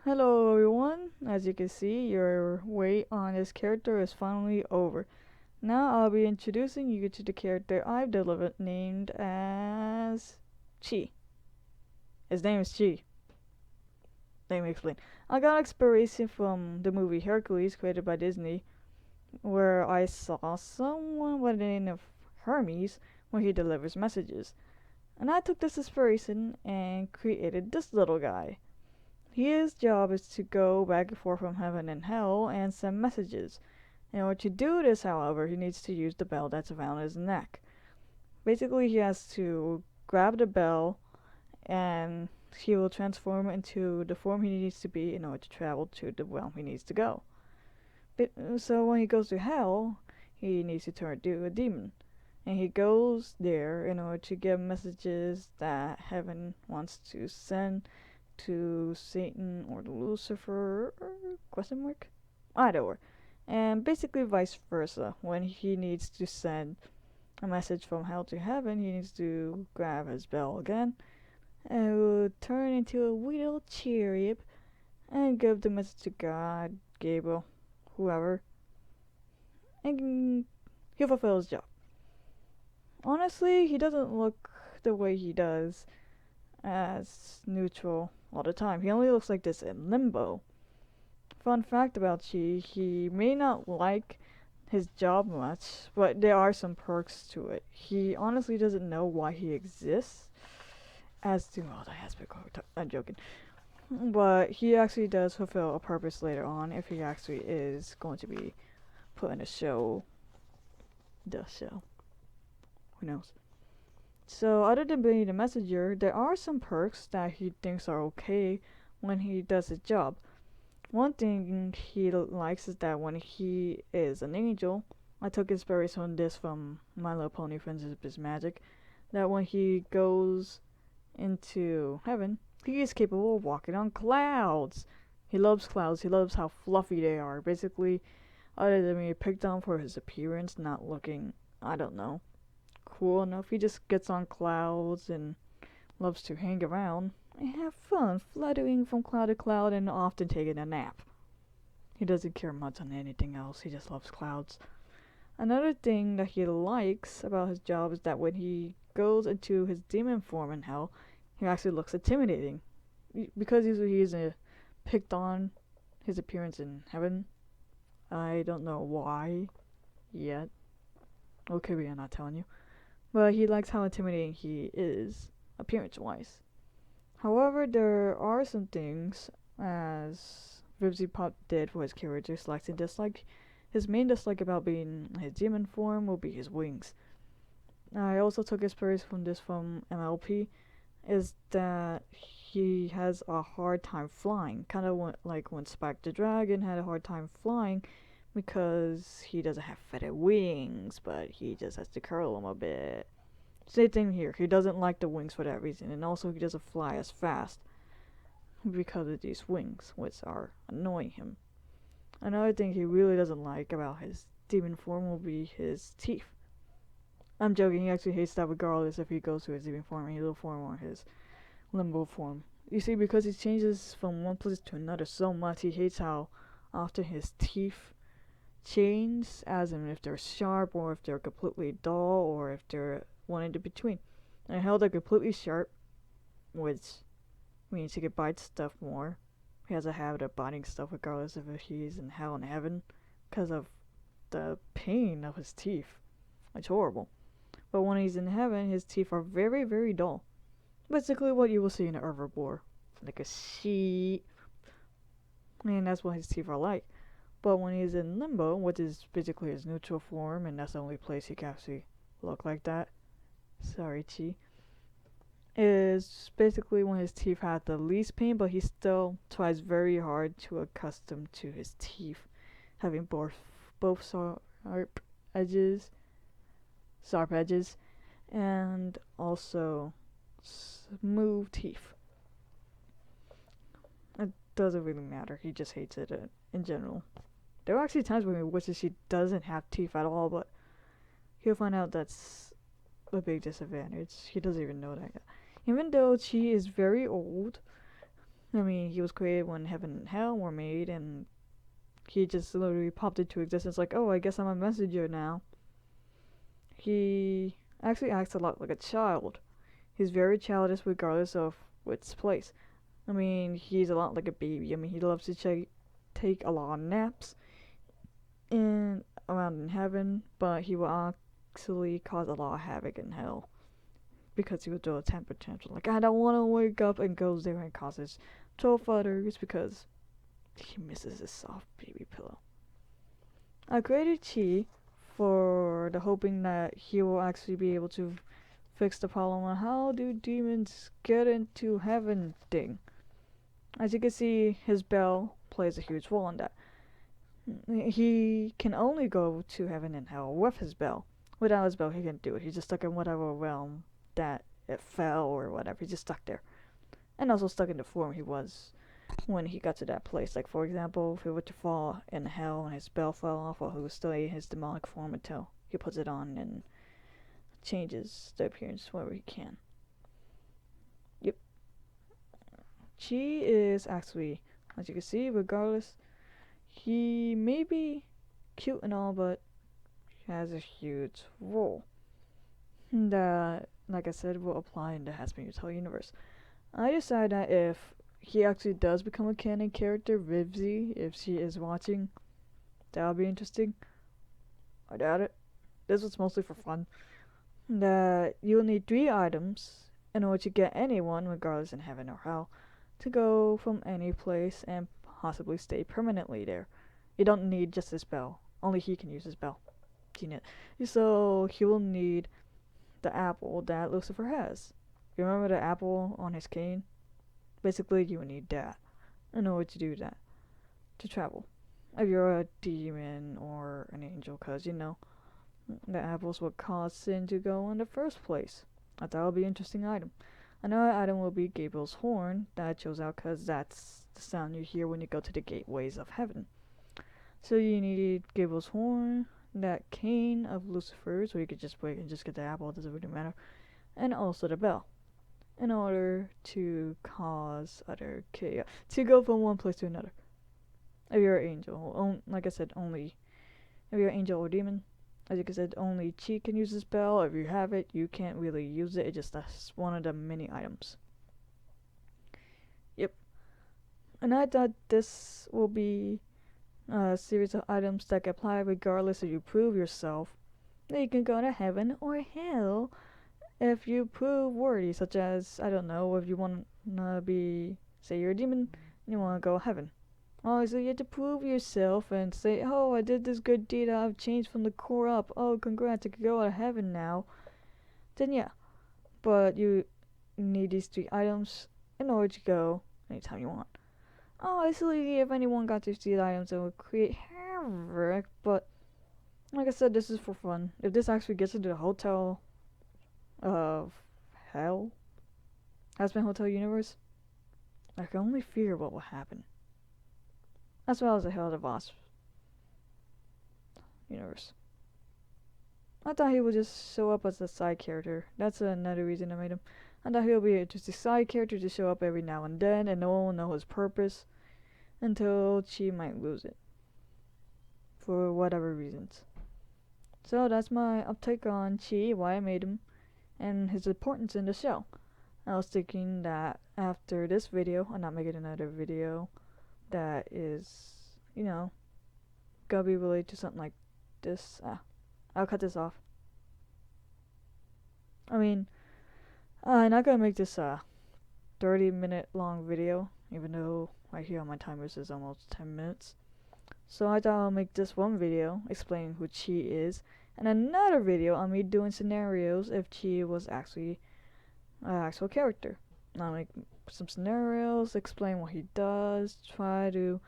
Hello everyone, as you can see, your wait on this character is finally over. Now I'll be introducing you to the character I've delivered named as Chi. His name is Chi. Let me explain. I got inspiration from the movie Hercules created by Disney, where I saw someone by the name of Hermes when he delivers messages. And I took this inspiration and created this little guy. His job is to go back and forth from heaven and hell and send messages. In order to do this, however, he needs to use the bell that's around his neck. Basically, he has to grab the bell and he will transform into the form he needs to be in order to travel to the realm he needs to go. So when he goes to hell, he needs to turn into a demon. And he goes there in order to get messages that heaven wants to send to Satan or Lucifer? Question mark? Either or. And basically vice versa. When he needs to send a message from hell to heaven, he needs to grab his bell again and it will turn into a wee little cherub and give the message to God, Gabriel, whoever, and he'll fulfill his job. Honestly, he doesn't look the way he does as neutral all the time. He only looks like this in Limbo. Fun fact about Chi, he may not like his job much, but there are some perks to it. He honestly doesn't know why he exists. As to the Hazbin Hotel, I'm joking. But he actually does fulfill a purpose later on if he actually is going to be put in a show. The show. Who knows? So other than being the messenger, there are some perks that he thinks are okay when he does his job. One thing he likes is that when he is an angel, I took inspiration on this from My Little Pony Friendship is Magic, that when he goes into heaven, he is capable of walking on clouds. He loves clouds. He loves how fluffy they are. Basically, other than being picked on for his appearance, not looking, I don't know, cool enough. He just gets on clouds and loves to hang around and have fun fluttering from cloud to cloud and often taking a nap. He doesn't care much on anything else. He just loves clouds. Another thing that he likes about his job is that when he goes into his demon form in hell, he actually looks intimidating. Because he's picked on his appearance in heaven. I don't know why yet. Okay, we are not telling you. But he likes how intimidating he is, appearance-wise. However, there are some things, as Vivzipop did for his character, likes and dislike. His main dislike about being his demon form will be his wings. I also took inspiration from this from MLP, is that he has a hard time flying. Kind of like when Spike the Dragon had a hard time flying because he doesn't have feathered wings, but he just has to curl them a bit. Same thing here. He doesn't like the wings for that reason, and also he doesn't fly as fast because of these wings, which are annoying him. Another thing he really doesn't like about his demon form will be his teeth. I'm joking, he actually hates that regardless if he goes to his demon form, his little form, or his limbo form. You see, because he changes from one place to another so much, he hates how often his teeth change, as in if they're sharp, or if they're completely dull, or if they're one in between. And hell, they're completely sharp, which means he can bite stuff more. He has a habit of biting stuff regardless if he's in hell and heaven, because of the pain of his teeth. It's horrible. But when he's in heaven, his teeth are very, very dull. Basically what you will see in an herbivore. Like a sheep. And that's what his teeth are like. But when he's in limbo, which is basically his neutral form, and that's the only place he can actually look like that. Sorry, Chi. Is basically when his teeth have the least pain, but he still tries very hard to accustom to his teeth having both sharp edges, and also smooth teeth. It doesn't really matter. He just hates it in general. There are actually times when he wishes he doesn't have teeth at all, but he'll find out that's a big disadvantage. He doesn't even know that yet. Even though she is very old, I mean, he was created when heaven and hell were made, and he just literally popped into existence like, oh, I guess I'm a messenger now. He actually acts a lot like a child. He's very childish regardless of its place. I mean, he's a lot like a baby. I mean, he loves to take a lot of naps in around in heaven, but he will actually cause a lot of havoc in hell because he would do a temper tantrum. Like, I don't want to wake up, and goes there and causes 12 others because he misses his soft baby pillow. I created Chi for the hoping that he will actually be able to fix the problem on how do demons get into heaven thing. As you can see, his bell plays a huge role in that. He can only go to heaven and hell with his bell. Without his bell, he can't do it. He's just stuck in whatever realm that it fell or whatever. He's just stuck there. And also stuck in the form he was when he got to that place. Like, for example, if he were to fall in hell and his bell fell off, well, he would still in his demonic form until he puts it on and changes the appearance wherever he can. Yep. Chi is actually, as you can see, regardless, he may be cute and all, but he has a huge role that, like I said, will apply in the Hazbin Hotel universe. I decided that if he actually does become a canon character, Vivzi, if she is watching, that'll be interesting. I doubt it. This was mostly for fun. That you'll need 3 items in order to get anyone, regardless in heaven or hell, to go from any place and possibly stay permanently there. You don't need just his bell. Only he can use his bell. So he will need the apple that Lucifer has. You remember the apple on his cane? Basically, you would need that in order to do that, to travel. If you're a demon or an angel, because, you know, the apples would cause sin to go in the first place. I thought it would be an interesting item. Another item will be Gabriel's horn that I chose out because that's the sound you hear when you go to the gateways of heaven. So you need Gabriel's horn, that cane of Lucifer's, or you could just break and just get the apple, it doesn't really matter, and also the bell, in order to cause other chaos, to go from one place to another. If you're an angel, like I said, only if you're an angel or demon, as I said, only Chi can use this bell. If you have it, you can't really use it. It just that's one of the many items. Yep. And I thought this will be a series of items that can apply regardless if you prove yourself. That you can go to heaven or hell if you prove worthy, such as, I don't know, if you want to be, say you're a demon, and you want to go to heaven. Oh, so you have to prove yourself and say, oh, I did this good deed, I've changed from the core up, oh, congrats, I can go to heaven now. Then yeah, but you need these 3 items in order to go anytime you want. Obviously, if anyone got these 3 items, it would create havoc, but like I said, this is for fun. If this actually gets into the hotel of hell, Hazbin Hotel universe, I can only fear what will happen. As well as the Hell of the Boss universe. I thought he would just show up as a side character. That's another reason I made him. I thought he would be just a side character to show up every now and then, and no one will know his purpose until Chi might lose it. For whatever reasons. So that's my uptake on Chi, why I made him, and his importance in the show. I was thinking that after this video, I'm not making another video that is, you know, gonna be related to something like this. I'll cut this off. I mean, I'm not gonna make this a 30-minute long video, even though right here on my timer says almost 10 minutes. So I thought I'll make this one video explaining who Chi is, and another video on me doing scenarios if Chi was actually an actual character. I'll make some scenarios, explain what he does, try to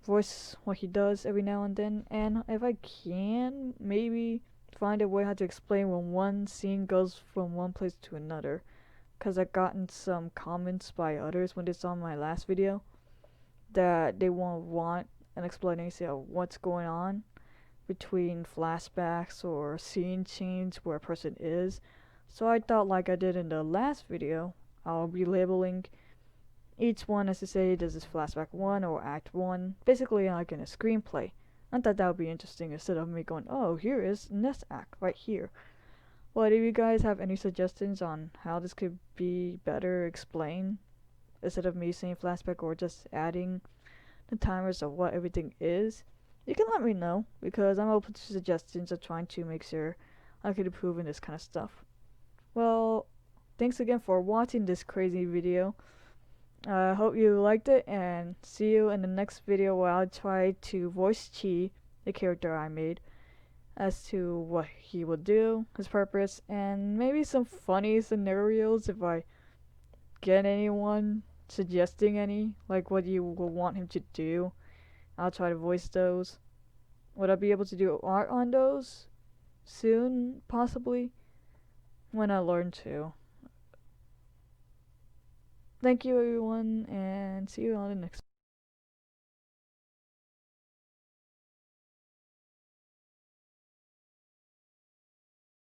voice what he does every now and then, and if I can, maybe find a way how to explain when one scene goes from one place to another, because I've gotten some comments by others when they saw my last video that they won't want an explanation of what's going on between flashbacks or scene change where a person is. So I thought, like I did in the last video, I'll be labeling Each one has to say, this is flashback 1 or act 1, basically like in a screenplay. I thought that would be interesting instead of me going, oh, here is next act right here. Well, do you guys have any suggestions on how this could be better explained? Instead of me saying flashback or just adding the timers of what everything is? You can let me know, because I'm open to suggestions of trying to make sure I can improve in this kind of stuff. Well, thanks again for watching this crazy video. I hope you liked it, and see you in the next video where I'll try to voice Chi, the character I made, as to what he will do, his purpose, and maybe some funny scenarios if I get anyone suggesting any, like what you will want him to do. I'll try to voice those. Would I be able to do art on those soon, possibly? When I learn to. Thank you everyone, and see you on the next